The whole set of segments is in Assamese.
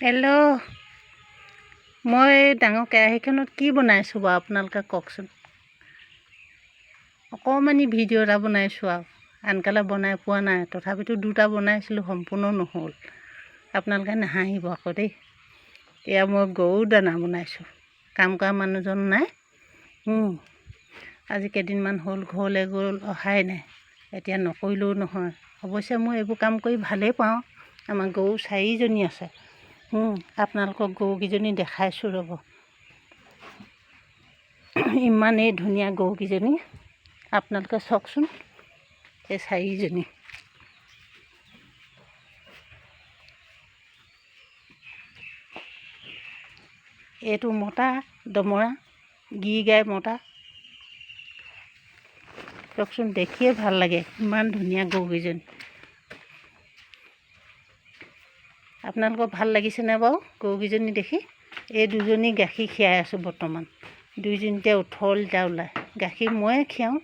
হেল্ল', মই ডাঙৰ কেৰাহীখনত কি বনাইছোঁ বাৰু আপোনালোকে কওকচোন। অকণমানি ভিডিঅ' এটা বনাইছোঁ আৰু আনকালে বনাই পোৱা নাই, তথাপিতো দুটা বনাইছিলোঁ, সম্পূৰ্ণ নহ'ল। আপোনালোকে নাহাঁহিব আকৌ দেই। এয়া মই গৰু দানা বনাইছোঁ, কাম কৰা মানুহজন নাই। আজি কেইদিনমান হ'ল ঘৰলৈ গ'ল, অহাই নাই। এতিয়া নকৰিলেও নহয়। অৱশ্যে মই এইবোৰ কাম কৰি ভালেই পাওঁ। আমাৰ গৰু 4জনী আছে। আপোনালোকক গৰুকেইজনী দেখাইছোঁ ৰ'ব। ইমানেই ধুনীয়া গৰুকেইজনী, আপোনালোকে চাওকচোন। এই 4জনী। এইটো মতা দমৰা, গিৰ গাই মতা। চাওকচোন, দেখিয়ে ভাল লাগে, ইমান ধুনীয়া গৰুকেইজনী। আপোনালোকৰ ভাল লাগিছেনে বাৰু গৰুকেইজনী দেখি? এই দুজনী গাখীৰ খীৰাই আছোঁ বৰ্তমান। দুইজনীতে 18 লিটাৰ ওলায়। গাখীৰ ময়ে খীৰাওঁ।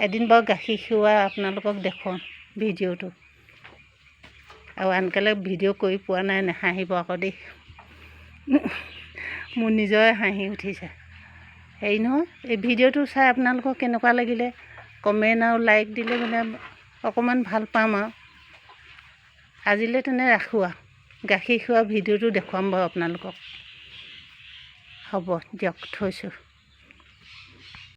এদিন বাৰু গাখীৰ খীৰোৱা আপোনালোকক দেখুৱাম ভিডিঅ'টো। আৰু আনকালে ভিডিঅ' কৰি পোৱা নাই, নাহাঁহিব আকৌ দেই। মোৰ নিজৰে হাঁহি উঠিছে। হেৰি নহয়, এই ভিডিঅ'টো চাই আপোনালোকৰ কেনেকুৱা লাগিলে কমেণ্ট আৰু লাইক দিলে মানে অকণমান ভাল পাম আৰু। আজিলৈ তেনে ৰাখোঁ আৰু। গাখীৰ খোৱা ভিডিঅ'টো দেখুৱাম বাৰু আপোনালোকক। হ'ব দিয়ক, থৈছোঁ।